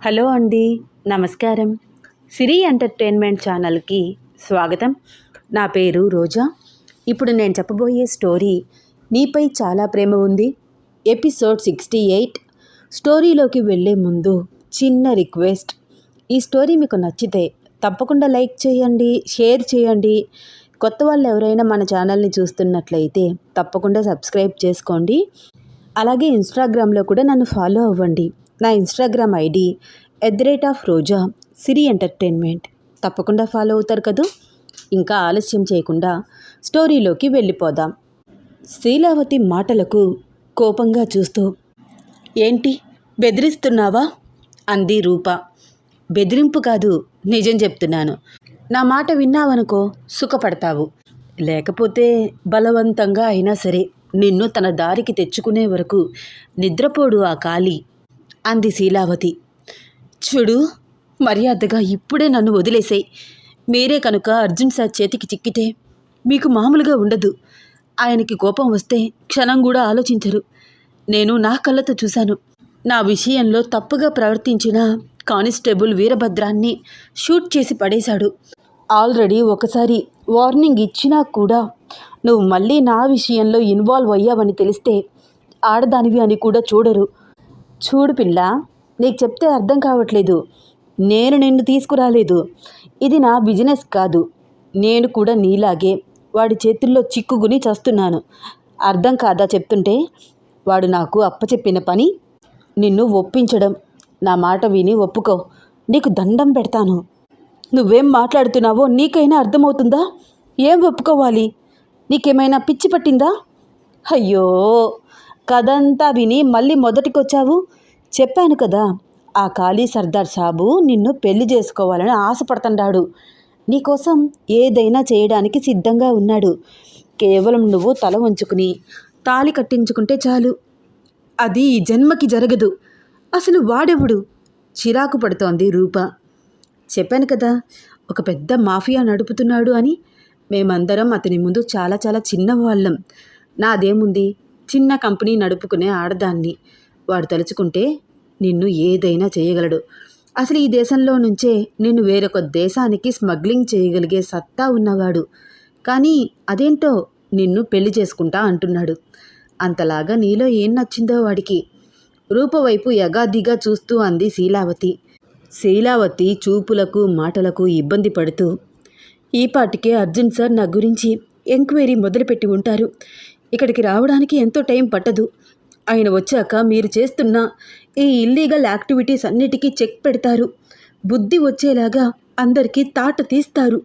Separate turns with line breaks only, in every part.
Hello అండి, నమస్కారం. సిరి entertainment ఛానల్కి స్వాగతం. నా పేరు రోజా. ఇప్పుడు నేను చెప్పబోయే స్టోరీ నీపై చాలా ప్రేమ ఉంది, ఎపిసోడ్ 68. స్టోరీలోకి వెళ్ళే ముందు చిన్న రిక్వెస్ట్. ఈ స్టోరీ మీకు నచ్చితే తప్పకుండా లైక్ చేయండి, షేర్ చేయండి. కొత్త వాళ్ళు ఎవరైనా మన ఛానల్ని చూస్తున్నట్లయితే తప్పకుండా సబ్స్క్రైబ్ చేసుకోండి. అలాగే ఇన్స్టాగ్రామ్లో కూడా నన్ను ఫాలో అవ్వండి. నా ఇన్స్టాగ్రామ్ ఐడి @రోజా సిరి ఎంటర్టైన్మెంట్. తప్పకుండా ఫాలో అవుతారు కదా. ఇంకా ఆలస్యం చేయకుండా స్టోరీలోకి వెళ్ళిపోదాం. శీలావతి మాటలకు కోపంగా చూస్తూ, ఏంటి బెదిరిస్తున్నావా అంది రూప. బెదిరింపు కాదు, నిజం చెప్తున్నాను. నా మాట విన్నావనుకో సుఖపడతావు, లేకపోతే బలవంతంగా అయినా సరే నిన్ను తన దారికి తెచ్చుకునే వరకు నిద్రపోడు ఆ కాళీ అంది శీలావతి. చూడు, మర్యాదగా ఇప్పుడే నన్ను వదిలేసేయ్. మీరే కనుక అర్జున్ సార్ చేతికి చిక్కితే మీకు మామూలుగా ఉండదు. ఆయనకి కోపం వస్తే క్షణం కూడా ఆలోచించరు. నేను నా కళ్ళతో చూశాను. నా విషయంలో తప్పుగా ప్రవర్తించిన కానిస్టేబుల్ వీరభద్రాన్ని షూట్ చేసి పడేశాడు. ఆల్రెడీ ఒకసారి వార్నింగ్ ఇచ్చినా కూడా నువ్వు మళ్ళీ నా విషయంలో ఇన్వాల్వ్ అయ్యావని తెలిస్తే ఆడదానివి అని కూడా చూడరు. చూడు పిల్ల, నీకు చెప్తే అర్థం కావట్లేదు. నేను నిన్ను తీసుకురాలేదు. ఇది నా బిజినెస్ కాదు. నేను కూడా నీలాగే వాడి చేతుల్లో చిక్కుకుని చస్తున్నాను. అర్థం కాదా చెప్తుంటే? వాడు నాకు అప్పచెప్పిన పని నిన్ను ఒప్పించడం. నా మాట విని ఒప్పుకో, నీకు దండం పెడతాను. నువ్వేం మాట్లాడుతున్నావో నీకైనా అర్థమవుతుందా? ఏం ఒప్పుకోవాలి? నీకేమైనా పిచ్చి పట్టిందా? అయ్యో, కథంతా విని మళ్ళీ మొదటికొచ్చావు. చెప్పాను కదా, ఆ ఖాళీ సర్దార్ సాబు నిన్ను పెళ్లి చేసుకోవాలని ఆశపడుతున్నాడు. నీకోసం ఏదైనా చేయడానికి సిద్ధంగా ఉన్నాడు. కేవలం నువ్వు తల వంచుకుని తాళి కట్టించుకుంటే చాలు. అది ఈ జన్మకి జరగదు. అసలు వాడెవడు? చిరాకు పడుతోంది రూప. చెప్పాను కదా, ఒక పెద్ద మాఫియా నడుపుతున్నాడు అని. మేమందరం అతని ముందు చాలా చాలా చిన్నవాళ్ళం. నాదేముంది, చిన్న కంపెనీ నడుపుకునే ఆడదాన్ని. వాడు తలుచుకుంటే నిన్ను ఏదైనా చేయగలడు. అసలు ఈ దేశంలో నుంచే నిన్ను వేరొక దేశానికి స్మగ్లింగ్ చేయగలిగే సత్తా ఉన్నవాడు. కానీ అదేంటో నిన్ను పెళ్లి చేసుకుంటా అంటున్నాడు. అంతలాగా నీలో ఏం నచ్చిందో వాడికి? రూపవైపు యగాదిగా చూస్తూ అంది శీలావతి. శీలావతి చూపులకు మాటలకు ఇబ్బంది పడుతూ, ఈపాటికే అర్జున్ సార్ నా గురించి ఎంక్వైరీ మొదలుపెట్టి ఉంటారు. ఇక్కడికి రావడానికి ఎంతో టైం పట్టదు. ఆయన వచ్చాక మీరు చేస్తున్న ఈ ఇల్లీగల్ యాక్టివిటీస్ అన్నిటికీ చెక్ పెడతారు. బుద్ధి వచ్చేలాగా అందరికీ తాట తీస్తారు.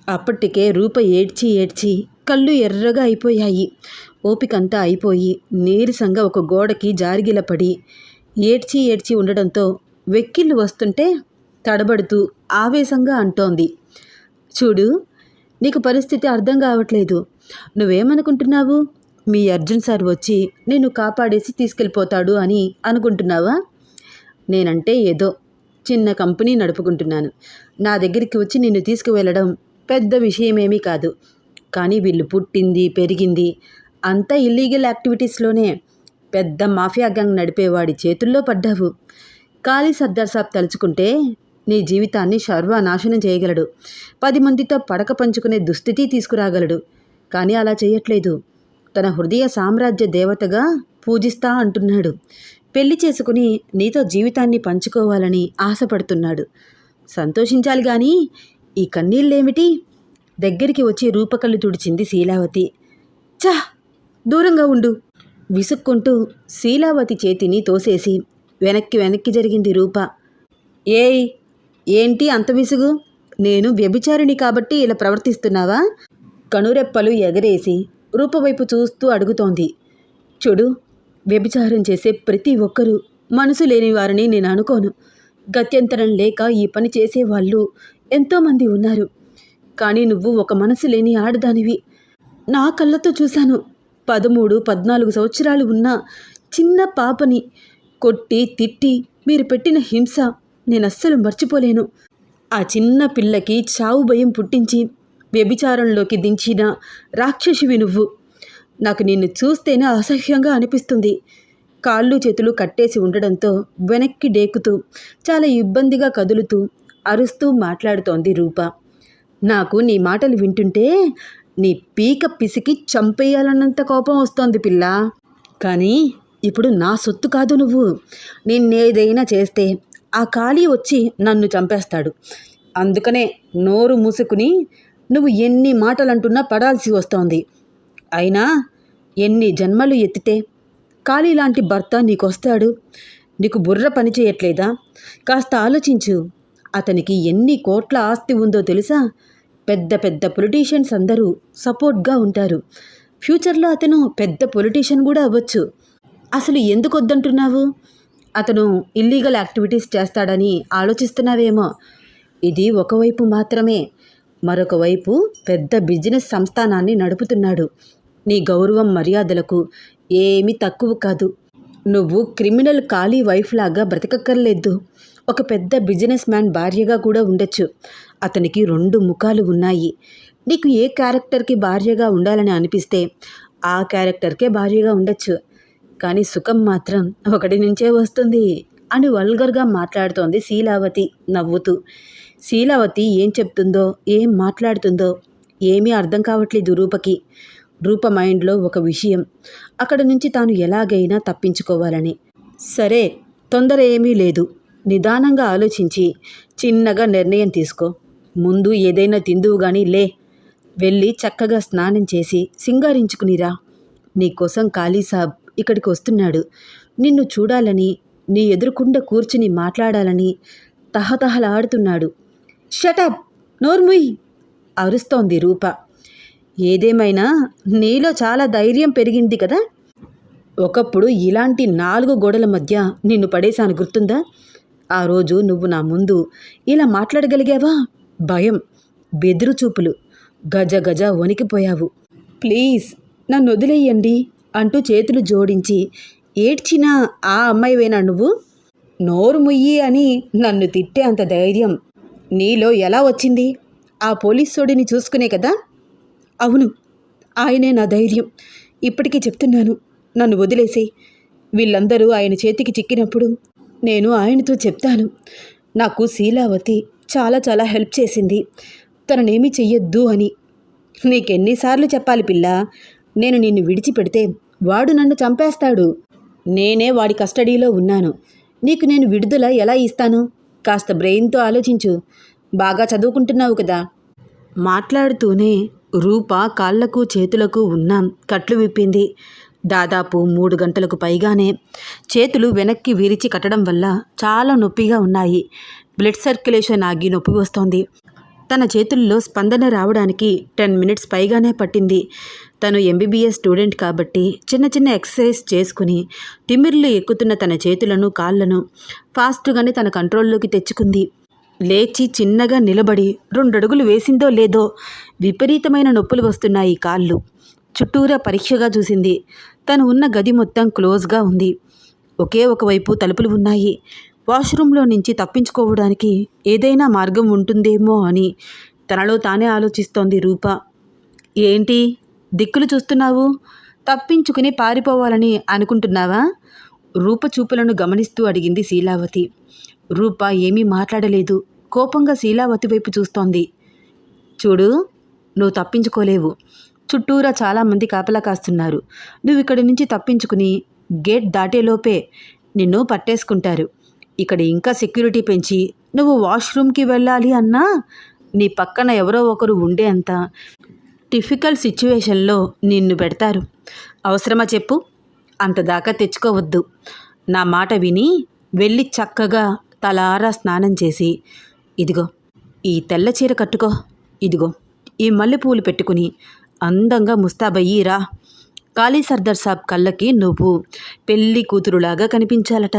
అప్పటికే రూప ఏడ్చి ఏడ్చి కళ్ళు ఎర్రగా అయిపోయాయి. ఓపికంతా అయిపోయి నీరసంగా ఒక గోడకి జారిగిలపడి ఏడ్చి ఏడ్చి ఉండడంతో వెక్కిళ్ళు వస్తుంటే తడబడుతూ ఆవేశంగా అంటోంది. చూడు, నీకు పరిస్థితి అర్థం కావట్లేదు. నువ్వేమనుకుంటున్నావు? మీ అర్జున్ సార్ వచ్చి నిన్ను కాపాడేసి తీసుకెళ్ళిపోతాడు అని అనుకుంటున్నావా? నేనంటే ఏదో చిన్న కంపెనీ నడుపుకుంటున్నాను. నా దగ్గరికి వచ్చి నిన్ను తీసుకువెళ్ళడం పెద్ద విషయమేమీ కాదు. కానీ వీళ్ళు పుట్టింది పెరిగింది అంతా ఇల్లీగల్ యాక్టివిటీస్లోనే. పెద్ద మాఫియా గ్యాంగ్ నడిపేవాడి చేతుల్లో పడ్డావు. ఖాళీ సర్దార్ సాబ్ తలుచుకుంటే నీ జీవితాన్ని సర్వనాశనం చేయగలడు. 10 మందితో పడక పంచుకునే దుస్థితి తీసుకురాగలడు. కానీ అలా చేయట్లేదు. తన హృదయ సామ్రాజ్య దేవతగా పూజిస్తా అంటున్నాడు. పెళ్లి చేసుకుని నీతో జీవితాన్ని పంచుకోవాలని ఆశపడుతున్నాడు. సంతోషించాలి కానీ ఈ కన్నీళ్ళేమిటి? దగ్గరికి వచ్చి రూపకళ్ళు తుడిచింది శీలావతి. చా, దూరంగా ఉండు విసుక్కుంటూ శీలావతి చేతిని తోసేసి వెనక్కి జరిగింది రూప. ఏయ్, ఏంటి అంత విసుగు? నేను వ్యభిచారిణి కాబట్టి ఇలా ప్రవర్తిస్తున్నావా? కనురెప్పలు ఎగరేసి రూపవైపు చూస్తూ అడుగుతోంది. చూడు, వ్యభిచారం చేసే ప్రతి ఒక్కరూ మనసు లేని వారని నేను అనుకోను. గత్యంతరం లేక ఈ పని చేసేవాళ్ళు ఎంతోమంది ఉన్నారు. కానీ నువ్వు ఒక మనసు లేని ఆడదానివి. నా కళ్ళతో చూశాను. 13-14 సంవత్సరాలు ఉన్న చిన్న పాపని కొట్టి తిట్టి మీరు పెట్టిన హింస నేనస్సలు మర్చిపోలేను. ఆ చిన్న పిల్లకి చావు భయం పుట్టించి వ్యభిచారంలోకి దించిన రాక్షసివి నువ్వు. నాకు నిన్ను చూస్తేనే అసహ్యంగా అనిపిస్తుంది. కాళ్ళు చేతులు కట్టేసి ఉండడంతో వెనక్కి డేకుతూ చాలా ఇబ్బందిగా కదులుతూ అరుస్తూ మాట్లాడుతోంది రూప. నాకు నీ మాటలు వింటుంటే నీ పీక పిసికి చంపేయాలన్నంత కోపం వస్తోంది పిల్ల. కానీ ఇప్పుడు నా సొత్తు కాదు నువ్వు. నిన్నేదైనా చేస్తే ఆ ఖాళీ వచ్చి నన్ను చంపేస్తాడు. అందుకనే నోరు మూసుకుని నువ్వు ఎన్ని మాటలంటున్నా పడాల్సి వస్తోంది. అయినా ఎన్ని జన్మలు ఎత్తితే ఖాళీ లాంటి భర్త నీకొస్తాడు? నీకు బుర్ర పని చేయట్లేదా? కాస్త ఆలోచించు. అతనికి ఎన్ని కోట్ల ఆస్తి ఉందో తెలుసా? పెద్ద పెద్ద పొలిటీషియన్స్ అందరూ సపోర్ట్గా ఉంటారు. ఫ్యూచర్లో అతను పెద్ద పొలిటీషియన్ కూడా అవ్వచ్చు. అసలు ఎందుకు వద్దంటున్నావు? అతను ఇల్లీగల్ యాక్టివిటీస్ చేస్తాడని ఆలోచిస్తున్నావేమో. ఇది ఒకవైపు మాత్రమే. మరొక వైపు పెద్ద బిజినెస్ సంస్థానాన్ని నడుపుతున్నాడు. నీ గౌరవం మర్యాదలకు ఏమీ తక్కువ కాదు. నువ్వు క్రిమినల్ ఖాళీ వైఫ్ లాగా బ్రతకక్కర్లేదు. ఒక పెద్ద బిజినెస్ మ్యాన్ భార్యగా కూడా ఉండొచ్చు. అతనికి 2 ముఖాలు ఉన్నాయి. నీకు ఏ క్యారెక్టర్కి భార్యగా ఉండాలని అనిపిస్తే ఆ క్యారెక్టర్కే భార్యగా ఉండొచ్చు. కానీ సుఖం మాత్రం ఒకటి నుంచే వస్తుంది అని వల్గర్గా మాట్లాడుతోంది శీలావతి నవ్వుతూ. శీలావతి ఏం చెప్తుందో ఏం మాట్లాడుతుందో ఏమీ అర్థం కావట్లేదు రూపకి. రూప మైండ్లో ఒక విషయం, అక్కడ నుంచి తాను ఎలాగైనా తప్పించుకోవాలని. సరే, తొందర ఏమీ లేదు. నిదానంగా ఆలోచించి చిన్నగా నిర్ణయం తీసుకో. ముందు ఏదైనా తిందువు గాని లే. వెళ్ళి చక్కగా స్నానం చేసి సింగారించుకునిరా. నీకోసం ఖాళీ సాబ్ ఇక్కడికి వస్తున్నాడు. నిన్ను చూడాలని, నీ ఎదురుకుండా కూర్చుని మాట్లాడాలని తహతహలాడుతున్నాడు. షటప్, నోర్ముయ్ అరుస్తోంది రూప. ఏదేమైనా నీలో చాలా ధైర్యం పెరిగింది కదా. ఒకప్పుడు ఇలాంటి 4 గోడల మధ్య నిన్ను పడేశాను, గుర్తుందా? ఆ రోజు నువ్వు నా ముందు ఇలా మాట్లాడగలిగావా? భయం, బెదురు చూపులు, గజ గజ వణికిపోయావు. ప్లీజ్ నన్ను వదిలేయండి అంటూ చేతులు జోడించి ఏడ్చిన ఆ అమ్మాయివేనా నువ్వు? నోరు ముయ్యి అని నన్ను తిట్టే అంత ధైర్యం నీలో ఎలా వచ్చింది? ఆ పోలీసోడిని చూసుకునే కదా. అవును, ఆయనే నా ధైర్యం. ఇప్పటికీ చెప్తున్నాను, నన్ను వదిలేసి. వీళ్ళందరూ ఆయన చేతికి చిక్కినప్పుడు నేను ఆయనతో చెప్తాను. నాకు శీలావతి చాలా చాలా హెల్ప్ చేసింది, తననేమీ చెయ్యొద్దు అని. నీకెన్నిసార్లు చెప్పాలి పిల్ల? నేను నిన్ను విడిచిపెడితే వాడు నన్ను చంపేస్తాడు. నేనే వాడి కస్టడీలో ఉన్నాను. నీకు నేను విడుదల ఎలా ఇస్తాను? కాస్త బ్రెయిన్తో ఆలోచించు. బాగా చదువుకుంటున్నావు కదా. మాట్లాడుతూనే రూప కాళ్లకు చేతులకు ఉన్న కట్లు విప్పింది. దాదాపు 3 గంటలకు పైగానే చేతులు వెనక్కి విరిచి కట్టడం వల్ల చాలా నొప్పిగా ఉన్నాయి. బ్లడ్ సర్క్యులేషన్ ఆగి నొప్పి వస్తోంది. తన చేతుల్లో స్పందన రావడానికి 10 మినిట్స్ పైగానే పట్టింది. తను ఎంబీబీఎస్ స్టూడెంట్ కాబట్టి చిన్న చిన్న ఎక్సర్సైజ్ చేసుకుని తిమ్మిర్లు ఎక్కుతున్న తన చేతులను కాళ్లను ఫాస్ట్గానే తన కంట్రోల్లోకి తెచ్చుకుంది. లేచి చిన్నగా నిలబడి 2 అడుగులు వేసిందో లేదో విపరీతమైన నొప్పులు వస్తున్నాయి కాళ్ళు. చుట్టూరా పరీక్షగా చూసింది. తను ఉన్న గది మొత్తం క్లోజ్గా ఉంది. ఒకే ఒకవైపు తలుపులు ఉన్నాయి. వాష్రూమ్లో నుంచి తప్పించుకోవడానికి ఏదైనా మార్గం ఉంటుందేమో అని తనలో తానే ఆలోచిస్తోంది రూప. ఏంటి దిక్కులు చూస్తున్నావు? తప్పించుకుని పారిపోవాలని అనుకుంటున్నావా? రూప చూపులను గమనిస్తూ అడిగింది శీలావతి. రూప ఏమీ మాట్లాడలేదు. కోపంగా శీలావతి వైపు చూస్తోంది. చూడు, నువ్వు తప్పించుకోలేవు. చుట్టూరా చాలామంది కాపలా కాస్తున్నారు. నువ్వు ఇక్కడి నుంచి తప్పించుకుని గేట్ దాటేలోపే నిన్ను పట్టేసుకుంటారు. ఇక్కడ ఇంకా సెక్యూరిటీ పెంచి నువ్వు వాష్రూమ్కి వెళ్ళాలి అన్నా నీ పక్కన ఎవరో ఒకరు ఉండే అంత డిఫికల్ట్ సిచ్యువేషన్లో నిన్ను పెడతారు. అవసరమా చెప్పు? అంతదాకా తెచ్చుకోవద్దు. నా మాట విని వెళ్ళి చక్కగా తలారా స్నానం చేసి, ఇదిగో ఈ తెల్ల చీర కట్టుకో, ఇదిగో ఈ మల్లెపూలు పెట్టుకుని అందంగా ముస్తాబయ్యి రా. ఖాళీ సర్దార్ సాబ్ కళ్ళకి నువ్వు పెళ్ళి కూతురులాగా కనిపించాలట.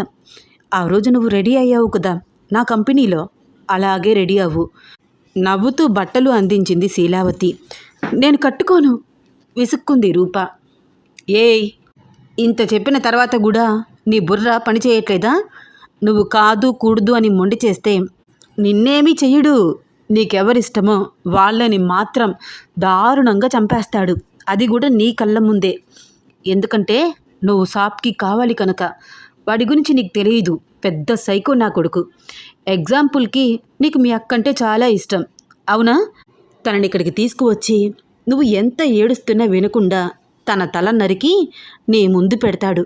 ఆ రోజు నువ్వు రెడీ అయ్యావు కదా నా కంపెనీలో, అలాగే రెడీ అవ్వు. నవ్వుతూ బట్టలు అందించింది శీలావతి. నేను కట్టుకోను, విసుక్కుంది రూప. ఏయ్, ఇంత చెప్పిన తర్వాత కూడా నీ బుర్ర పని చేయట్లేదా? నువ్వు కాదు కూడదు అని మొండి చేస్తే నిన్నేమీ చెయ్యడు. నీకెవరిష్టమో వాళ్ళని మాత్రం దారుణంగా చంపేస్తాడు. అది కూడా నీ కళ్ళ ముందే. ఎందుకంటే నువ్వు సాబ్కి కావాలి కనుక. వాడి గురించి నీకు తెలియదు. పెద్ద సైకో నా కొడుకు. ఎగ్జాంపుల్కి నీకు మీ అక్కంటే చాలా ఇష్టం, అవునా? తనని ఇక్కడికి తీసుకువచ్చి నువ్వు ఎంత ఏడుస్తున్నా వినకుండా తన తల నరికి నీ ముందు పెడతాడు.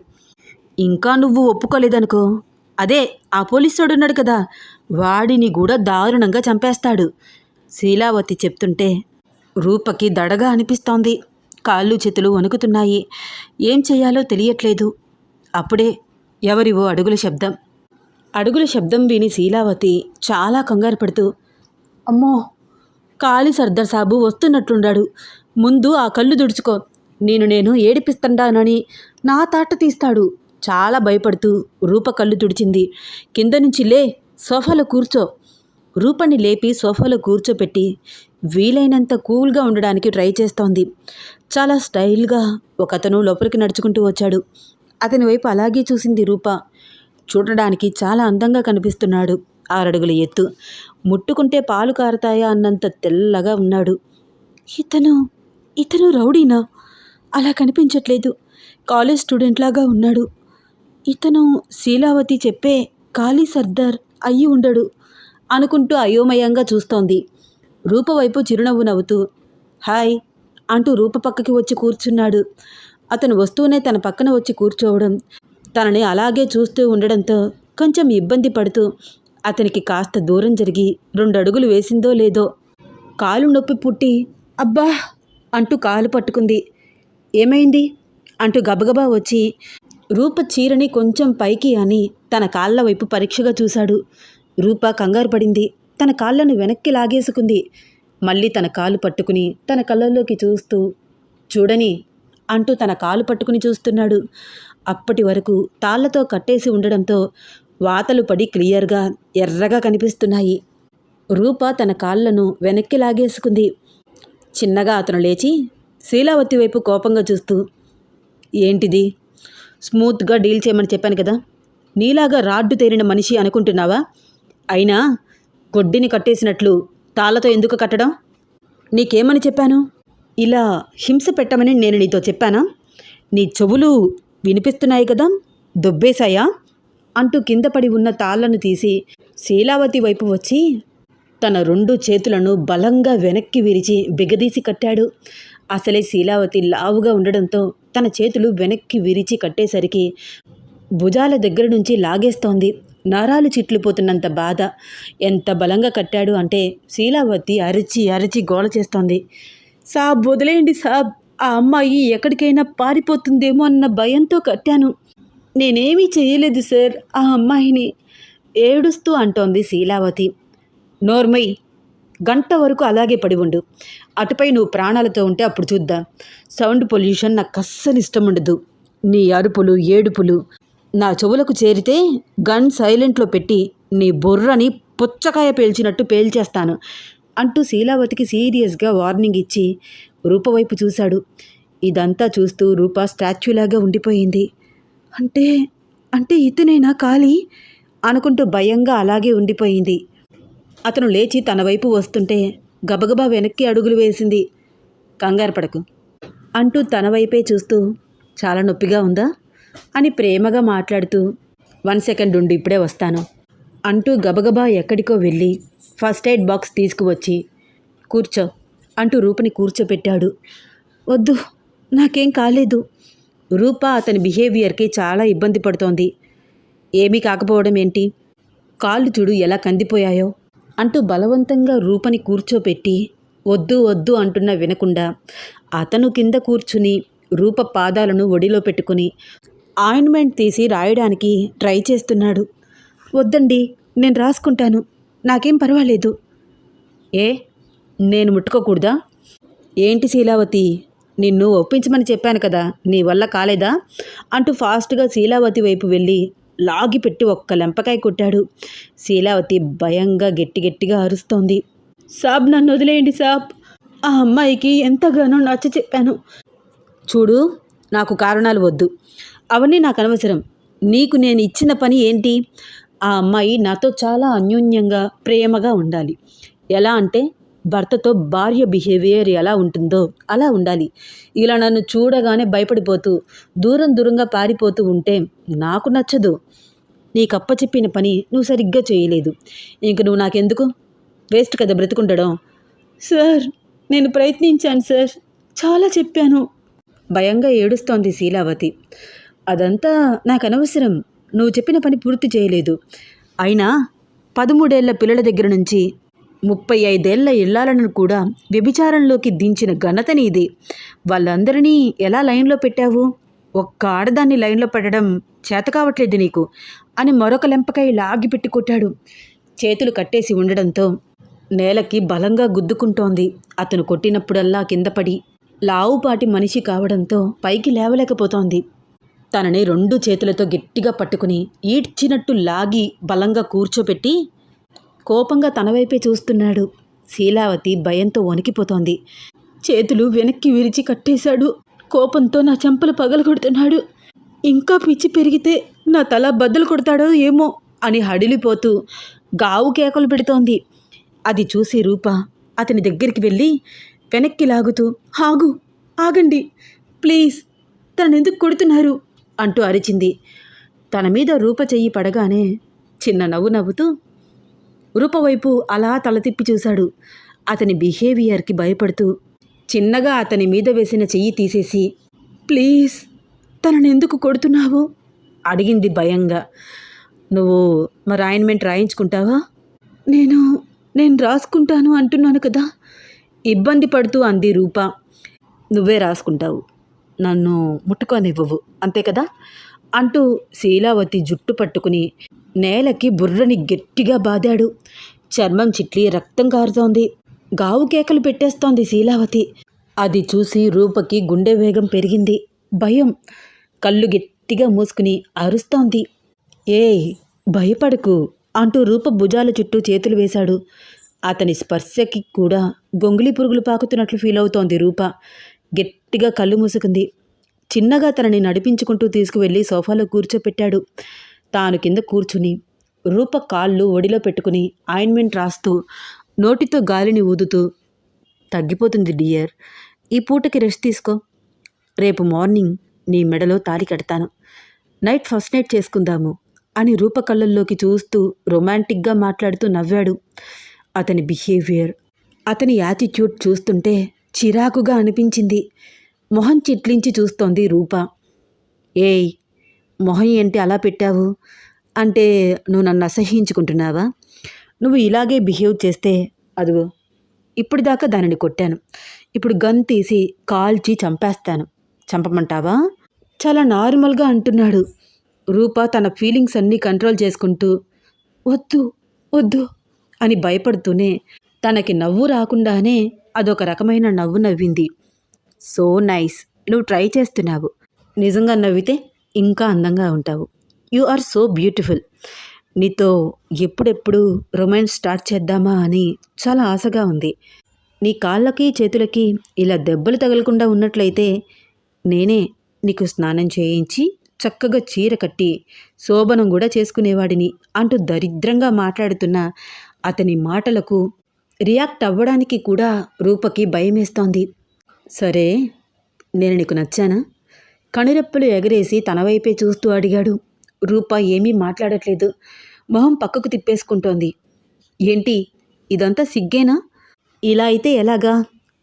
ఇంకా నువ్వు ఒప్పుకోలేదనుకో, అదే ఆ పోలీసుడు ఉన్నాడు కదా, వాడిని కూడా దారుణంగా చంపేస్తాడు. శీలావతి చెప్తుంటే రూపకి దడగా అనిపిస్తోంది. కాళ్ళు చేతులు వణుకుతున్నాయి. ఏం చెయ్యాలో తెలియట్లేదు. అప్పుడే ఎవరివో అడుగుల శబ్దం విని శీలావతి చాలా కంగారు పడుతూ, అమ్మో, కాళీ సర్దార్ సాబు వస్తున్నట్లుండాడు. ముందు ఆ కళ్ళు దుడుచుకో, నేను ఏడిపిస్తానని నా తాట తీస్తాడు. చాలా భయపడుతూ రూప కళ్ళు తుడిచింది. కింద నుంచి లే, సోఫాలో కూర్చో. రూపని లేపి సోఫాలో కూర్చోపెట్టి వీలైనంత కూల్గా ఉండడానికి ట్రై చేస్తోంది. చాలా స్టైల్గా ఒకతను లోపలికి నడుచుకుంటూ వచ్చాడు. అతని వైపు అలాగే చూసింది రూప. చూడడానికి చాలా అందంగా కనిపిస్తున్నాడు. 6 అడుగుల ఎత్తు, ముట్టుకుంటే పాలు కారతాయా అన్నంత తెల్లగా ఉన్నాడు. ఇతను రౌడీనా? అలా కనిపించట్లేదు. కాలేజ్ స్టూడెంట్ లాగా ఉన్నాడు. ఇతను శీలావతి చెప్పే కాళీ సర్దార్ అయ్యి ఉండడు అనుకుంటూ అయోమయంగా చూస్తోంది. రూప వైపు చిరునవ్వు నవ్వుతూ హాయ్ అంటూ రూప పక్కకి వచ్చి కూర్చున్నాడు. అతను వస్తూనే తన పక్కన వచ్చి కూర్చోవడం, తనని అలాగే చూస్తూ ఉండడంతో కొంచెం ఇబ్బంది పడుతూ అతనికి కాస్త దూరం జరిగి 2 అడుగులు వేసిందో లేదో కాలు నొప్పి పుట్టి అబ్బా అంటూ కాలు పట్టుకుంది. ఏమైంది అంటూ గబగబా వచ్చి రూప చీరని కొంచెం పైకి అని తన కాళ్ళ వైపు పరీక్షగా చూశాడు. రూప కంగారు పడింది. తన కాళ్ళను వెనక్కి లాగేసుకుంది. మళ్ళీ తన కాలు పట్టుకుని తన కళ్ళల్లోకి చూస్తూ చూడని అంటూ తన కాలు పట్టుకుని చూస్తున్నాడు. అప్పటి వరకు తాళ్లతో కట్టేసి ఉండడంతో వాతలు పడి క్లియర్గా ఎర్రగా కనిపిస్తున్నాయి. రూప తన కాళ్ళను వెనక్కి లాగేసుకుంది. చిన్నగా అతను లేచి శీలావతి వైపు కోపంగా చూస్తూ ఏంటిది? స్మూత్గా డీల్ చేయమని చెప్పాను కదా, నీలాగా రాడ్డు తేరిన మనిషి అనుకుంటున్నావా? అయినా గొడ్డిని కట్టేసినట్లు తాళ్లతో ఎందుకు కట్టడం? నీకేమని చెప్పాను? ఇలా హింస పెట్టమని నేను నీతో చెప్పానా? నీ చెవులు వినిపిస్తున్నాయి కదా, దొబ్బేశాయా అంటూ కింద పడి ఉన్న తాళ్లను తీసి శీలావతి వైపు వచ్చి తన 2 చేతులను బలంగా వెనక్కి విరిచి బిగదీసి కట్టాడు. అసలే శీలావతి లావుగా ఉండడంతో తన చేతులు వెనక్కి విరిచి కట్టేసరికి భుజాల దగ్గర నుంచి లాగేస్తోంది. నరాలు చిట్లిపోతున్నంత బాధ. ఎంత బలంగా కట్టాడు అంటే శీలావతి అరిచి అరిచి గోల చేస్తోంది. సాబ్ వదిలేయండి సాబ్, ఆ అమ్మాయి ఎక్కడికైనా పారిపోతుందేమో అన్న భయంతో కట్టాను. నేనేమీ చేయలేదు సార్ ఆ అమ్మాయిని, ఏడుస్తూ అంటోంది శీలావతి. నోర్మై, గంట వరకు అలాగే పడి ఉండు. అటుపై నువ్వు ప్రాణాలతో ఉంటే అప్పుడు చూద్దాం. సౌండ్ పొల్యూషన్ నాకు అస్సలు ఇష్టం ఉండదు. నీ అరుపులు ఏడుపులు నా చెవులకు చేరితే గన్ సైలెంట్లో పెట్టి నీ బుర్రని పుచ్చకాయ పేల్చినట్టు పేల్చేస్తాను అంటూ శీలావతికి సీరియస్గా వార్నింగ్ ఇచ్చి రూప వైపు చూశాడు. ఇదంతా చూస్తూ రూప స్టాచ్యూలాగా ఉండిపోయింది. అంటే ఇతనేనా కాళీ అనుకుంటూ భయంగా అలాగే ఉండిపోయింది. అతను లేచి తన వైపు వస్తుంటే గబగబా వెనక్కి అడుగులు వేసింది. కంగారు పడకు అంటూ తన వైపే చూస్తూ చాలా నొప్పిగా ఉందా అని ప్రేమగా మాట్లాడుతూ 1 సెకండ్ ఉండి ఇప్పుడే వస్తాను అంటూ గబగబా ఎక్కడికో వెళ్ళి ఫస్ట్ ఎయిడ్ బాక్స్ తీసుకువచ్చి కూర్చో అంటూ రూపని కూర్చోపెట్టాడు. వద్దు, నాకేం కాలేదు. రూప అతని బిహేవియర్కి చాలా ఇబ్బంది పడుతోంది. ఏమీ కాకపోవడం ఏంటి, కాళ్ళు చూడు ఎలా కందిపోయాయో అంటూ బలవంతంగా రూపని కూర్చోపెట్టి వద్దు వద్దు అంటున్నా వినకుండా అతను కింద కూర్చుని రూప పాదాలను ఒడిలో పెట్టుకుని ఆయింట్మెంట్ తీసి రాయడానికి ట్రై చేస్తున్నాడు. వద్దండి, నేను రాసుకుంటాను, నాకేం పర్వాలేదు. ఏ, నేను ముట్టుకోకూడదా? ఏంటి శీలావతి, నిన్ను ఒప్పించమని చెప్పాను కదా, నీ వల్ల కాలేదా అంటూ ఫాస్ట్గా శీలావతి వైపు వెళ్ళి లాగి పెట్టి ఒక్క లెంపకాయ కొట్టాడు. శీలావతి భయంగా గట్టిగా అరుస్తోంది. సాబ్, నన్ను వదిలేయండి సాబ్, ఆ అమ్మాయికి ఎంతగానో నచ్చ చెప్పాను. చూడు, నాకు కారణాలు వద్దు, అవన్నీ నాకు అనవసరం. నీకు నేను ఇచ్చిన పని ఏంటి? ఆ అమ్మాయి నాతో చాలా అన్యోన్యంగా ప్రేమగా ఉండాలి. ఎలా అంటే భర్తతో భార్య బిహేవియర్ ఎలా ఉంటుందో అలా ఉండాలి. ఇలా నన్ను చూడగానే భయపడిపోతూ దూరంగా పారిపోతూ ఉంటే నాకు నచ్చదు. నీకప్పచెప్పిన పని నువ్వు సరిగ్గా చేయలేదు. ఇంక నువ్వు నాకెందుకు? వేస్ట్ కదా బ్రతుకుండడం. సార్, నేను ప్రయత్నించాను సార్, చాలా చెప్పాను. భయంగా ఏడుస్తోంది శీలావతి. అదంతా నాకు అనవసరం. నువ్వు చెప్పిన పని పూర్తి చేయలేదు. అయినా 13 ఏళ్ల పిల్లల దగ్గర నుంచి 35 ఏళ్ల ఇల్లాలను కూడా వ్యభిచారంలోకి దించిన ఘనత నీది. వాళ్ళందరినీ ఎలా లైన్లో పెట్టావు? ఒక్క ఆడదాన్ని లైన్లో పెట్టడం చేత కావట్లేదు నీకు అని మరొక లెంపకాయ లాగిపెట్టి కొట్టాడు. చేతులు కట్టేసి ఉండడంతో నేలకి బలంగా గుద్దుకుంటోంది. అతను కొట్టినప్పుడల్లా కిందపడి లావుపాటి మనిషి కావడంతో పైకి లేవలేకపోతోంది. తనని 2 చేతులతో గట్టిగా పట్టుకుని ఈడ్చినట్టు లాగి బలంగా కూర్చోపెట్టి కోపంగా తన వైపే చూస్తున్నాడు. శీలావతి భయంతో వణికిపోతోంది. చేతులు వెనక్కి విరిచి కట్టేశాడు. కోపంతో నా చెంపలు పగలగొడుతున్నాడు. ఇంకా పిచ్చి పెరిగితే నా తల బద్దలు కొడతాడో ఏమో అని హడిలిపోతూ గావు కేకలు పెడుతోంది. అది చూసి రూప అతని దగ్గరికి వెళ్ళి వెనక్కి లాగుతూ, ఆగండి ప్లీజ్, తననెందుకు కొడుతున్నారు అంటూ అరిచింది. తన మీద రూప చెయ్యి పడగానే చిన్న నవ్వు నవ్వుతూ రూప వైపు అలా తల తిప్పి చూశాడు. అతని బిహేవియర్కి భయపడుతూ చిన్నగా అతని మీద వేసిన చెయ్యి తీసేసి, ప్లీజ్ తననెందుకు కొడుతున్నావు అడిగింది భయంగా. నువ్వు మరి అపాయింట్మెంట్ రాయించుకుంటావా? నేను రాసుకుంటాను అంటున్నాను కదా, ఇబ్బంది పడుతూ అంది రూప. నువ్వే రాసుకుంటావు, నన్ను ముట్టుకోనివ్వవు అంతే కదా అంటూ శీలావతి జుట్టు పట్టుకుని నేలకి బుర్రని గట్టిగా బాదాడు. చర్మం చిట్లి రక్తం కారుతోంది. గావు కేకలు పెట్టేస్తోంది శీలావతి. అది చూసి రూపకి గుండె వేగం పెరిగింది. భయం. కళ్ళు గట్టిగా మూసుకుని అరుస్తోంది. ఏయ్, భయపడకు అంటూ రూప భుజాల చుట్టూ చేతులు వేశాడు. అతని స్పర్శకి కూడా గొంగిలి పురుగులు పాకుతున్నట్లు ఫీల్ అవుతోంది రూప. గట్టిగా కళ్ళు మూసుకుంది. చిన్నగా తనని నడిపించుకుంటూ తీసుకువెళ్ళి సోఫాలో కూర్చోపెట్టాడు. తాను కింద కూర్చుని రూప కాళ్ళు ఒడిలో పెట్టుకుని అపాయింట్మెంట్ రాస్తూ నోటితో గాలిని ఊదుతూ, తగ్గిపోతుంది డియర్, ఈ పూటకి రెస్ట్ తీసుకో. రేపు మార్నింగ్ నీ మెడలో తాళి కడతాను. నైట్ ఫస్ట్ నైట్ చేసుకుందాము అని రూప కళ్ళల్లోకి చూస్తూ రొమాంటిక్గా మాట్లాడుతూ నవ్వాడు. అతని బిహేవియర్, అతని యాటిట్యూడ్ చూస్తుంటే చిరాకుగా అనిపించింది. మొహం చిట్లించి చూస్తోంది రూప. ఏయ్, మొహం ఏంటి అలా పెట్టావు? అంటే నువ్వు నన్ను అసహ్యించుకుంటున్నావా? నువ్వు ఇలాగే బిహేవ్ చేస్తే అదిగో ఇప్పటిదాకా దానిని కొట్టాను, ఇప్పుడు గన్ తీసి కాల్చి చంపేస్తాను. చంపమంటావా? చాలా నార్మల్గా అంటున్నాడు. రూప తన ఫీలింగ్స్ అన్నీ కంట్రోల్ చేసుకుంటూ వద్దు వద్దు అని భయపడుతూనే తనకి నవ్వు రాకుండానే అదొక రకమైన నవ్వు నవ్వింది. సో నైస్, నువ్వు ట్రై చేస్తున్నావు. నిజంగా నవ్వితే ఇంకా అందంగా ఉంటావు. You are so beautiful. నీతో ఎప్పుడెప్పుడు రొమాన్స్ స్టార్ట్ చేద్దామా అని చాలా ఆశగా ఉంది. నీ కాళ్ళకి చేతులకి ఇలా దెబ్బలు తగలకుండా ఉన్నట్లయితే నేనే నీకు స్నానం చేయించి చక్కగా చీర కట్టి శోభనం కూడా చేసుకునేవాడిని అంటూ దరిద్రంగా మాట్లాడుతున్న అతని మాటలకు రియాక్ట్ అవ్వడానికి కూడా రూపకి భయమేస్తోంది. సరే, నేను నీకు నచ్చానా? కనురెప్పలు ఎగరేసి తన వైపే చూస్తూ అడిగాడు. రూప ఏమీ మాట్లాడట్లేదు. మొహం పక్కకు తిప్పేసుకుంటోంది. ఏంటి ఇదంతా సిగ్గేనా? ఇలా అయితే ఎలాగా?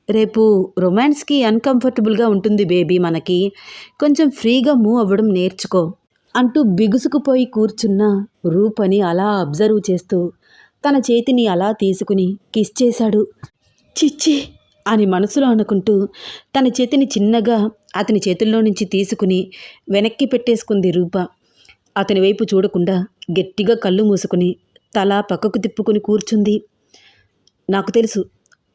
రేపు రొమాన్స్కి అన్కంఫర్టబుల్గా ఉంటుంది బేబీ. మనకి కొంచెం ఫ్రీగా మూవ్ అవ్వడం నేర్చుకో అంటూ బిగుసుకుపోయి కూర్చున్న రూపని అలా అబ్జర్వ్ చేస్తూ తన చేతిని అలా తీసుకుని కిస్ చేశాడు. చిచ్చి అని మనసులో అనుకుంటూ తన చేతిని చిన్నగా అతని చేతుల్లో నుంచి తీసుకుని వెనక్కి పెట్టేసుకుంది రూప. అతని వైపు చూడకుండా గట్టిగా కళ్ళు మూసుకుని తల పక్కకు తిప్పుకుని కూర్చుంది. నాకు తెలుసు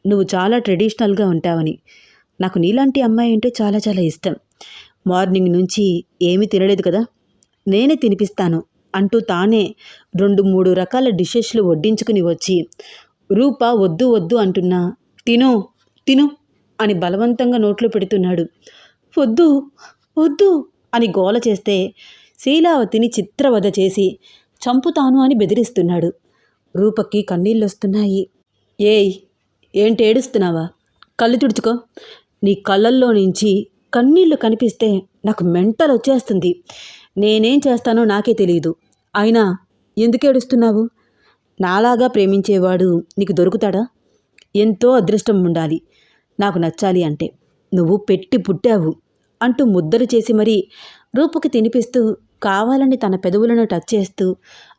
నువ్వు చాలా ట్రెడిషనల్గా ఉంటావని. నాకు నీలాంటి అమ్మాయి అంటే చాలా చాలా ఇష్టం. మార్నింగ్ నుంచి ఏమీ తినలేదు కదా, నేనే తినిపిస్తాను అంటూ తానే 2-3 రకాల డిషెస్లు వడ్డించుకుని వచ్చి రూప వద్దు వద్దు అంటున్నా తిను తిను అని బలవంతంగా నోట్లో పెడుతున్నాడు. వద్దు వద్దు అని గోల చేస్తే శీలావతిని చిత్రవధ చేసి చంపుతాను అని బెదిరిస్తున్నాడు. రూపకి కన్నీళ్ళొస్తున్నాయి. ఏయ్, ఏంటి ఏడుస్తున్నావా? కళ్ళు తుడుచుకో. నీ కళ్ళల్లో నుంచి కన్నీళ్లు కనిపిస్తే నాకు మెంటల్ వచ్చేస్తుంది. నేనేం చేస్తానో నాకే తెలియదు. అయినా ఎందుకు ఏడుస్తున్నావు? నాలాగా ప్రేమించేవాడు నీకు దొరుకుతాడా? ఎంతో అదృష్టం ఉండాలి నాకు నచ్చాలి అంటే. నువ్వు పెట్టి పుట్టావు అంటూ ముద్దలు చేసి మరీ రూపుకి తినిపిస్తూ కావాలని తన పెదవులను టచ్ చేస్తూ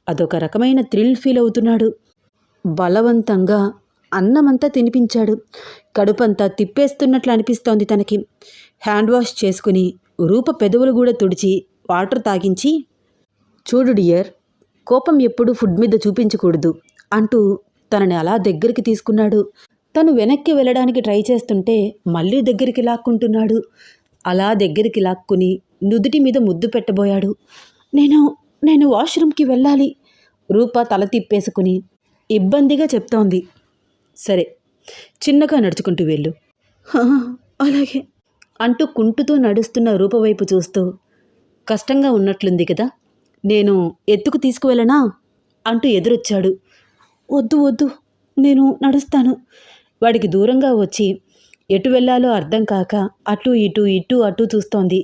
అదొక రకమైన థ్రిల్ ఫీల్ అవుతున్నాడు. బలవంతంగా అన్నమంతా తినిపించాడు. కడుపంతా తిప్పేస్తున్నట్లు అనిపిస్తోంది తనకి. హ్యాండ్ వాష్ చేసుకుని రూప పెదవులు కూడా తుడిచి వాటర్ తాగించి, చూడు డియర్, కోపం ఎప్పుడూ ఫుడ్ మీద చూపించకూడదు అంటూ తనని అలా దగ్గరికి తీసుకున్నాడు. తను వెనక్కి వెళ్ళడానికి ట్రై చేస్తుంటే మళ్ళీ దగ్గరికి లాక్కుంటున్నాడు. అలా దగ్గరికి లాక్కుని నుదుటి మీద ముద్దు పెట్టబోయాడు. నేను వాష్రూమ్కి వెళ్ళాలి. రూప తల తిప్పేసుకుని ఇబ్బందిగా చెప్తోంది. సరే, చిన్నగా నడుచుకుంటూ వెళ్ళు. అలాగే అంటూ కుంటుతూ నడుస్తున్న రూప వైపు చూస్తూ, కష్టంగా ఉన్నట్లుంది కదా, నేను ఎత్తుకు తీసుకువెళ్ళనా అంటూ ఎదురొచ్చాడు. వద్దు, నేను నడుస్తాను. వాడికి దూరంగా వచ్చి ఎటు వెళ్ళాలో అర్థం కాక అటు అటు చూస్తోంది.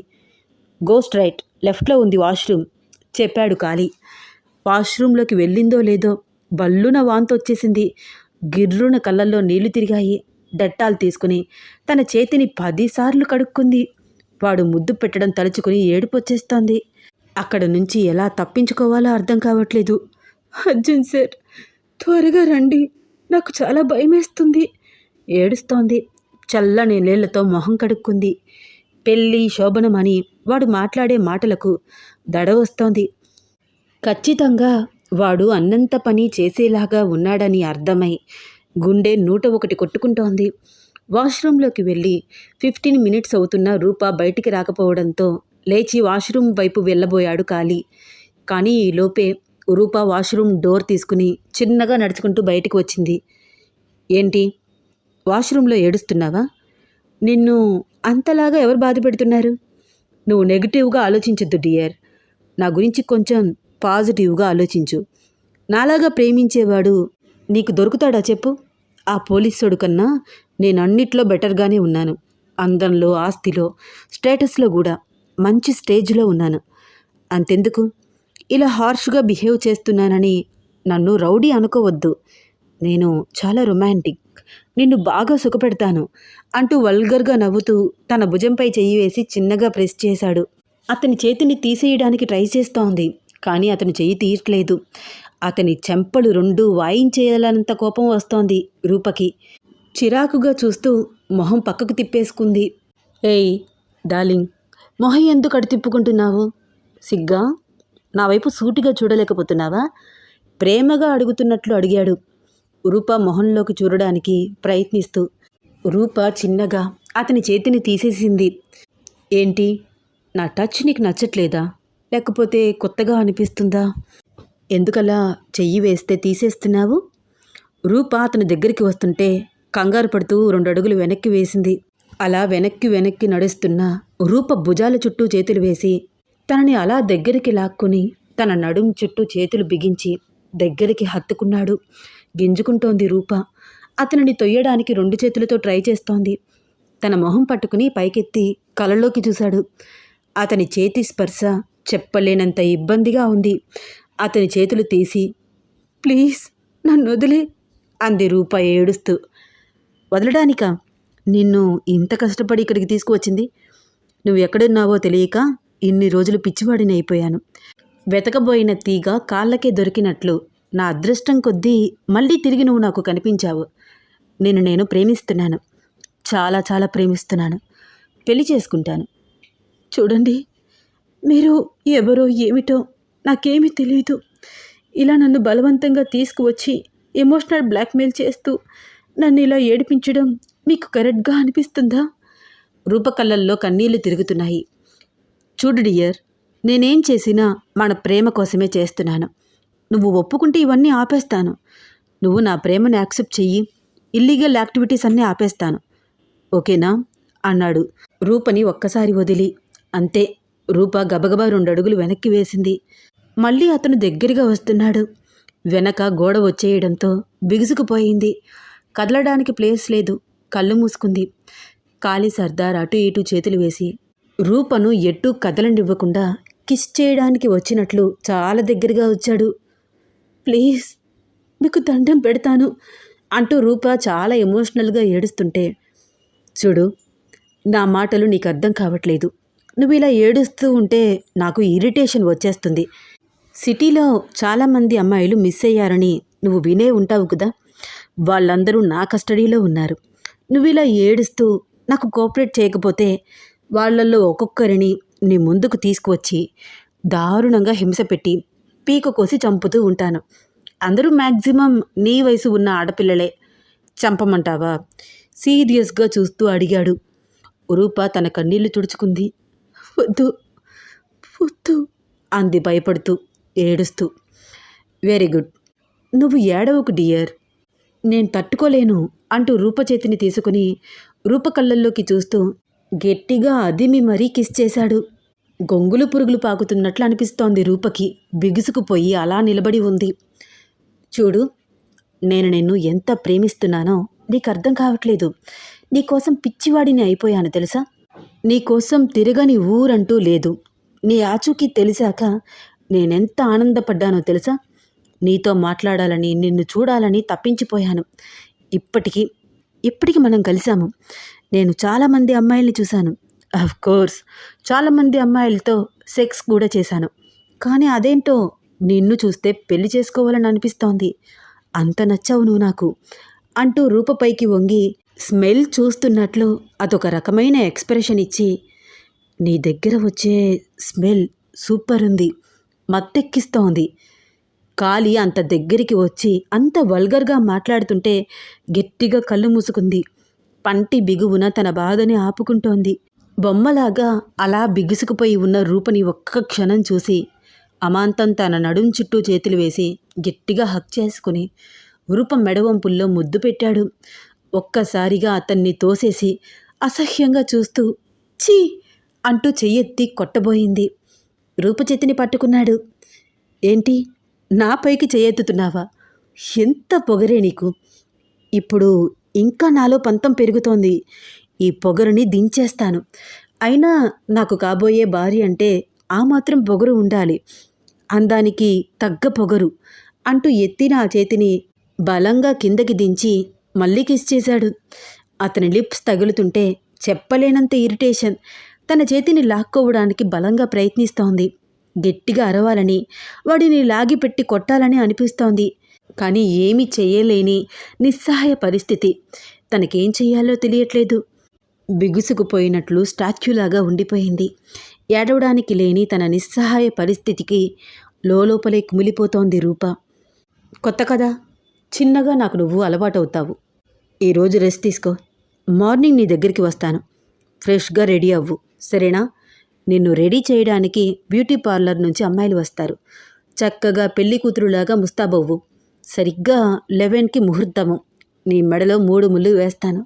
గో స్ట్రైట్, లెఫ్ట్లో ఉంది వాష్రూమ్ చెప్పాడు కాళీ. వాష్రూంలోకి వెళ్ళిందో లేదో బల్లున వాంతొచ్చేసింది. గిర్రున కళ్ళల్లో నీళ్లు తిరిగాయి. డెట్టాల్ తీసుకుని తన చేతిని 10 సార్లు కడుక్కుంది. వాడు ముద్దు పెట్టడం తలుచుకుని ఏడుపొచ్చేస్తోంది. అక్కడ నుంచి ఎలా తప్పించుకోవాలో అర్థం కావట్లేదు. అర్జున్ సార్, త్వరగా రండి, నాకు చాలా భయమేస్తుంది ఏడుస్తోంది. చల్లని నీళ్లతో మొహం కడుక్కుంది. పెళ్ళి శోభనమని వాడు మాట్లాడే మాటలకు దడ వస్తోంది. ఖచ్చితంగా వాడు అన్నంత పని చేసేలాగా ఉన్నాడని అర్థమై గుండె 101 కొట్టుకుంటోంది. వాష్రూంలోకి వెళ్ళి 15 మినిట్స్ అవుతున్నా రూప బయటికి రాకపోవడంతో లేచి వాష్రూమ్ వైపు వెళ్ళబోయాడు కాళీ. కానీ ఈలోపే రూప వాష్రూమ్ డోర్ తీసుకుని చిన్నగా నడుచుకుంటూ బయటికి వచ్చింది. ఏంటి, వాష్రూంలో ఏడుస్తున్నావా? నిన్ను అంతలాగా ఎవరు బాధ పెడుతున్నారు? నువ్వు నెగిటివ్గా ఆలోచించొద్దు డియర్. నా గురించి కొంచెం పాజిటివ్గా ఆలోచించు. నాలాగా ప్రేమించేవాడు నీకు దొరుకుతాడా చెప్పు? ఆ పోలీసుడు కన్నా నేను అన్నిట్లో బెటర్గానే ఉన్నాను. అందంలో, ఆస్తిలో, స్టేటస్లో కూడా మంచి స్టేజ్లో ఉన్నాను. అంతెందుకు ఇలా హార్ష్గా బిహేవ్ చేస్తున్నానని నన్ను రౌడీ అనుకోవద్దు. నేను చాలా రొమాంటిక్, నిన్ను బాగా సుఖపెడతాను అంటూ వల్గర్గా నవ్వుతూ తన భుజంపై చెయ్యి వేసి చిన్నగా ప్రెస్ చేశాడు. అతని చేతిని తీసేయడానికి ట్రై చేస్తోంది. కానీ అతను చెయ్యి తీయట్లేదు. అతని చెంపలు 2 వాయించేయాలన్నంత కోపం వస్తోంది రూపకి. చిరాకుగా చూస్తూ మొహం పక్కకు తిప్పేసుకుంది. ఏయ్ డార్లింగ్, మొహం ఎందుకు అటు తిప్పుకుంటున్నావు? సిగ్గా? నా వైపు సూటిగా చూడలేకపోతున్నావా? ప్రేమగా అడుగుతున్నట్లు అడిగాడు రూప మొహంలోకి చూడడానికి ప్రయత్నిస్తూ. రూప చిన్నగా అతని చేతిని తీసేసింది. ఏంటి, నా టచ్ నీకు నచ్చట్లేదా? లేకపోతే కొత్తగా అనిపిస్తుందా? ఎందుకలా చెయ్యి వేస్తే తీసేస్తున్నావు? రూప అతని దగ్గరికి వస్తుంటే కంగారు పడుతూ 2 అడుగులు వెనక్కి వేసింది. అలా వెనక్కి నడుస్తున్న రూప భుజాల చుట్టూ చేతులు వేసి తనని అలా దగ్గరికి లాక్కుని తన నడుం చుట్టూ చేతులు బిగించి దగ్గరికి హత్తుకున్నాడు. గింజుకుంటోంది రూప. అతనిని తొయ్యడానికి 2 చేతులతో ట్రై చేస్తోంది. తన మొహం పట్టుకుని పైకెత్తి కళ్ళలోకి చూశాడు. అతని చేతి స్పర్శ చెప్పలేనంత ఇబ్బందిగా ఉంది. అతని చేతులు తీసి, ప్లీజ్ నన్ను వదిలే అంది రూప ఏడుస్తూ. వదలడానికా? నిన్ను ఇంత కష్టపడి ఇక్కడికి తీసుకువచ్చింది? నువ్వు ఎక్కడున్నావో తెలియక ఇన్ని రోజులు పిచ్చివాడిని అయిపోయాను. వెతకబోయిన తీగ కాళ్ళకే దొరికినట్లు నా అదృష్టం కొద్దీ మళ్ళీ తిరిగి నువ్వు నాకు కనిపించావు. నేను ప్రేమిస్తున్నాను, చాలా చాలా ప్రేమిస్తున్నాను. పెళ్లి చేసుకుంటాను. చూడండి, మీరు ఎవరో ఏమిటో నాకేమీ తెలియదు. ఇలా నన్ను బలవంతంగా తీసుకువచ్చి ఎమోషనల్ బ్లాక్మెయిల్ చేస్తూ నన్ను ఇలా ఏడిపించడం మీకు కరెక్ట్గా అనిపిస్తుందా? రూప కళ్ళల్లో కన్నీళ్లు తిరుగుతున్నాయి. చూడు డియర్, నేనేం చేసినా మన ప్రేమ కోసమే చేస్తున్నాను. నువ్వు ఒప్పుకుంటే ఇవన్నీ ఆపేస్తాను. నువ్వు నా ప్రేమను యాక్సెప్ట్ చెయ్యి, ఇల్లీగల్ యాక్టివిటీస్ అన్నీ ఆపేస్తాను. ఓకేనా అన్నాడు రూపని ఒక్కసారి వదిలి. అంతే, రూప గబగబా 2 అడుగులు వెనక్కి వేసింది. మళ్ళీ అతను దగ్గరగా వస్తున్నాడు. వెనక గోడ వచ్చేయడంతో బిగుసుకుపోయింది. కదలడానికి ప్లేస్ లేదు. కళ్ళు మూసుకుంది. కాళీ సర్దార్ అటు ఇటు చేతులు వేసి రూపను ఎటూ కదలనివ్వకుండా కిస్ చేయడానికి వచ్చినట్లు చాలా దగ్గరగా వచ్చాడు. ప్లీజ్, మీకు దండం పెడతాను అంటూ రూప చాలా ఎమోషనల్గా ఏడుస్తుంటే, చూడు, నా మాటలు నీకు అర్థం కావట్లేదు. నువ్వు ఇలా ఏడుస్తూ ఉంటే నాకు ఇరిటేషన్ వచ్చేస్తుంది. సిటీలో చాలామంది అమ్మాయిలు మిస్ అయ్యారని నువ్వు వినే ఉంటావు కదా. వాళ్ళందరూ నా కస్టడీలో ఉన్నారు. నువ్వు ఇలా ఏడుస్తూ నాకు కోఆపరేట్ చేయకపోతే వాళ్ళల్లో ఒక్కొక్కరిని నీ ముందుకు తీసుకువచ్చి దారుణంగా హింస పెట్టి పీక కోసి చంపుతూ ఉంటాను. అందరూ మ్యాక్సిమం నీ వయసు ఉన్న ఆడపిల్లలే. చంపమంటావా? సీరియస్గా చూస్తూ అడిగాడు. రూప తన కన్నీళ్లు తుడుచుకుంది. వద్దు వద్దు అంది భయపడుతూ, ఏడుస్తూ. వెరీ గుడ్, నువ్వు ఏడవకు డియర్, నేను తట్టుకోలేను అంటూ రూప చేతిని తీసుకుని రూప కళ్ళల్లోకి చూస్తూ గట్టిగా అదిమి మరీ కిస్ చేశాడు. గొంగులు పురుగులు పాకుతున్నట్లు అనిపిస్తోంది రూపకి. బిగుసుకుపోయి అలా నిలబడి ఉంది. చూడు, నేను నిన్ను ఎంత ప్రేమిస్తున్నానో నీకు అర్థం కావట్లేదు. నీకోసం పిచ్చివాడిని అయిపోయాను తెలుసా. నీకోసం తిరగని ఊరంటూ లేదు. నీ ఆచూకీ తెలిసాక నేనెంత ఆనందపడ్డానో తెలుసా. నీతో మాట్లాడాలని, నిన్ను చూడాలని తప్పించిపోయాను. ఇప్పటికి మనం కలిసాము. నేను చాలామంది అమ్మాయిల్ని చూశాను. అఫ్ కోర్స్ చాలామంది అమ్మాయిలతో సెక్స్ కూడా చేశాను. కానీ అదేంటో నిన్ను చూస్తే పెళ్లి చేసుకోవాలని అనిపిస్తోంది. అంత నచ్చావు నువ్వు నాకు అంటూ రూపపైకి వంగి స్మెల్ చూస్తున్నట్లు అదొక రకమైన ఎక్స్ప్రెషన్ ఇచ్చి, నీ దగ్గర వచ్చే స్మెల్ సూపర్ ఉంది, మత్తెక్కిస్తోంది. కాళీ అంత దగ్గరికి వచ్చి అంత వల్గర్గా మాట్లాడుతుంటే గట్టిగా కళ్ళు మూసుకుంది. పంటి బిగువున తన బాధని ఆపుకుంటోంది. బొమ్మలాగా అలా బిగుసుకుపోయి ఉన్న రూపని ఒక్క క్షణం చూసి అమాంతం తన నడుం చుట్టూ చేతులు వేసి గట్టిగా హక్ చేసుకుని రూప మెడవంపుల్లో ముద్దు పెట్టాడు. ఒక్కసారిగా అతన్ని తోసేసి అసహ్యంగా చూస్తూ ఛీ అంటూ చెయ్యెత్తి కొట్టబోయింది. రూప చేతిని పట్టుకున్నాడు. ఏంటి, నా పైకి చెయ్యెత్తుతున్నావా? ఎంత పొగరే నీకు! ఇప్పుడు ఇంకా నాలో పంతం పెరుగుతోంది. ఈ పొగరుని దించేస్తాను. అయినా నాకు కాబోయే భార్య అంటే ఆ మాత్రం పొగరు ఉండాలి. అందానికి తగ్గ పొగరు అంటూ ఎత్తిన ఆ చేతిని బలంగా కిందకి దించి మళ్ళీ కిస్ చేశాడు. అతని లిప్స్ తగులుతుంటే చెప్పలేనంత ఇరిటేషన్. తన చేతిని లాక్కోవడానికి బలంగా ప్రయత్నిస్తోంది. గట్టిగా అరవాలని, వాడిని లాగిపెట్టి కొట్టాలని అనిపిస్తోంది. కానీ ఏమీ చెయ్యలేని నిస్సహాయ పరిస్థితి. తనకేం చెయ్యాలో తెలియట్లేదు. బిగుసుకుపోయినట్లు స్టాచ్యూలాగా ఉండిపోయింది. ఏడవడానికి లేని తన నిస్సహాయ పరిస్థితికి లోపలే కుమిలిపోతోంది రూప. కొత్త కదా, చిన్నగా నాకు నువ్వు అలవాటవుతావు. ఈరోజు రెస్ట్ తీసుకో. మార్నింగ్ నీ దగ్గరికి వస్తాను. ఫ్రెష్గా రెడీ అవ్వు, సరేనా? నిన్ను రెడీ చేయడానికి బ్యూటీ పార్లర్ నుంచి అమ్మాయిలు వస్తారు. చక్కగా పెళ్లి కూతురులాగా ముస్తాబవ్వు. సరిగ్గా 11కి ముహూర్తము. నీ మెడలో 3 ముళ్ళు వేస్తాను.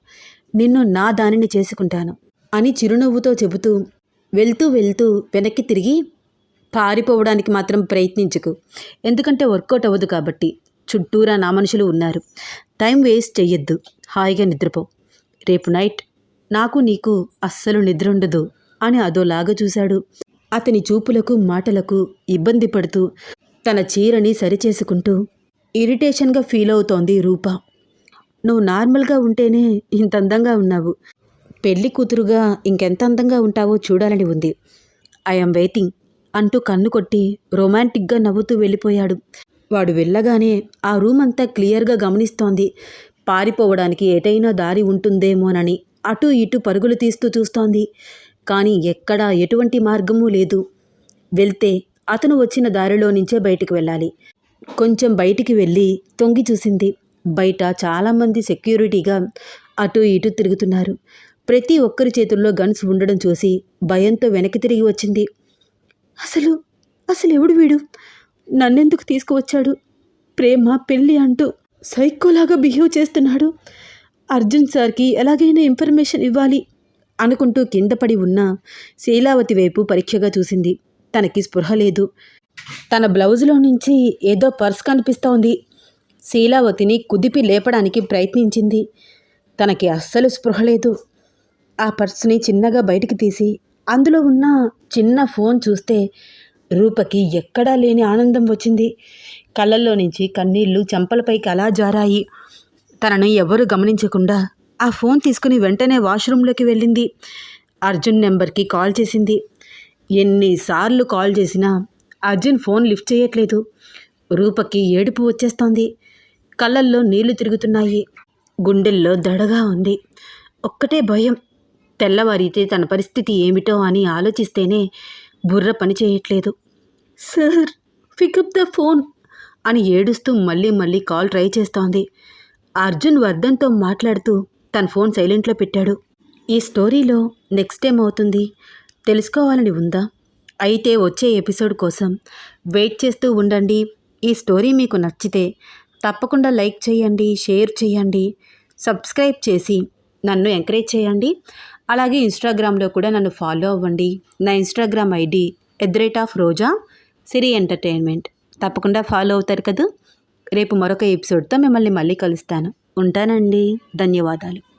నిన్ను నా దానిని చేసుకుంటాను అని చిరునవ్వుతో చెబుతూ వెళ్తూ వెనక్కి తిరిగి, పారిపోవడానికి మాత్రం ప్రయత్నించుకు. ఎందుకంటే వర్కౌట్ అవ్వదు కాబట్టి. చుట్టూరా నా మనుషులు ఉన్నారు. టైం వేస్ట్ చెయ్యొద్దు. హాయిగా నిద్రపో. రేపు నైట్ నాకు నీకు అస్సలు నిద్ర ఉండదు అని అదోలాగా చూశాడు. అతని చూపులకు మాటలకు ఇబ్బంది పడుతూ తన చీరని సరిచేసుకుంటూ ఇరిటేషన్గా ఫీల్ అవుతోంది రూప. నువ్వు నార్మల్గా ఉంటేనే ఇంత అందంగా ఉన్నావు. పెళ్లి కూతురుగా ఇంకెంత అందంగా ఉంటావో చూడాలని ఉంది. ఐఎమ్ వెయిటింగ్ అంటూ కన్ను కొట్టి రొమాంటిక్గా నవ్వుతూ వెళ్ళిపోయాడు. వాడు వెళ్ళగానే ఆ రూమ్ అంతా క్లియర్గా గమనిస్తోంది. పారిపోవడానికి ఎటైనా దారి ఉంటుందేమోనని అటూ ఇటూ పరుగులు తీస్తూ చూస్తోంది. కానీ ఎక్కడా ఎటువంటి మార్గమూ లేదు. వెళ్తే అతను వచ్చిన దారిలో నుంచే బయటికి వెళ్ళాలి. కొంచెం బయటికి వెళ్ళి తొంగి చూసింది. బయట చాలామంది సెక్యూరిటీగా అటూ ఇటూ తిరుగుతున్నారు. ప్రతి ఒక్కరి చేతుల్లో గన్స్ ఉండడం చూసి భయంతో వెనక్కి తిరిగి వచ్చింది. అసలు ఎవడు వీడు? నన్నెందుకు తీసుకువచ్చాడు? ప్రేమ పెళ్ళి అంటూ సైకోలాగా బిహేవ్ చేస్తున్నాడు. అర్జున్ సార్కి ఎలాగైనా ఇన్ఫర్మేషన్ ఇవ్వాలి అనుకుంటూ కింద పడి ఉన్న శీలావతి వైపు పరీక్షగా చూసింది. తనకి స్పృహ లేదు. తన బ్లౌజులో నుంచి ఏదో పర్స్ కనిపిస్తోంది. శీలావతిని కుదిపి లేపడానికి ప్రయత్నించింది. తనకి అస్సలు స్పృహ లేదు. ఆ పర్సుని చిన్నగా బయటికి తీసి అందులో ఉన్న చిన్న ఫోన్ చూస్తే రూపకి ఎక్కడా లేని ఆనందం వచ్చింది. కళ్ళల్లో నుంచి కన్నీళ్లు చెంపలపైకి అలా జారాయి. తనను ఎవరూ గమనించకుండా ఆ ఫోన్ తీసుకుని వెంటనే వాష్రూమ్లోకి వెళ్ళింది. అర్జున్ నెంబర్కి కాల్ చేసింది. ఎన్నిసార్లు కాల్ చేసినా అర్జున్ ఫోన్ లిఫ్ట్ చేయట్లేదు. రూపకి ఏడుపు వచ్చేస్తోంది. కళ్ళల్లో నీళ్లు తిరుగుతున్నాయి. గుండెల్లో దడగా ఉంది. ఒక్కటే భయం. తెల్లవారితే తన పరిస్థితి ఏమిటో అని ఆలోచిస్తేనే బుర్ర పని చేయట్లేదు. సార్, పికప్ ద ఫోన్ అని ఏడుస్తూ మళ్ళీ మళ్ళీ కాల్ ట్రై చేస్తోంది. అర్జున్ వర్ధన్తో మాట్లాడుతూ తన ఫోన్ సైలెంట్లో పెట్టాడు. ఈ స్టోరీలో నెక్స్ట్ ఏమవుతుంది తెలుసుకోవాలని ఉందా? అయితే వచ్చే ఎపిసోడ్ కోసం వెయిట్ చేస్తూ ఉండండి. ఈ స్టోరీ మీకు నచ్చితే తప్పకుండా లైక్ చేయండి, షేర్ చేయండి, సబ్స్క్రైబ్ చేసి నన్ను ఎంకరేజ్ చేయండి. అలాగే ఇన్స్టాగ్రామ్లో కూడా నన్ను ఫాలో అవ్వండి. నా ఇన్స్టాగ్రామ్ ఐడి @రోజా సిరి ఎంటర్టైన్మెంట్. తప్పకుండా ఫాలో అవుతారు కదా. రేపు మరొక ఎపిసోడ్తో మిమ్మల్ని మళ్ళీ కలుస్తాను. ఉంటానండి. ధన్యవాదాలు.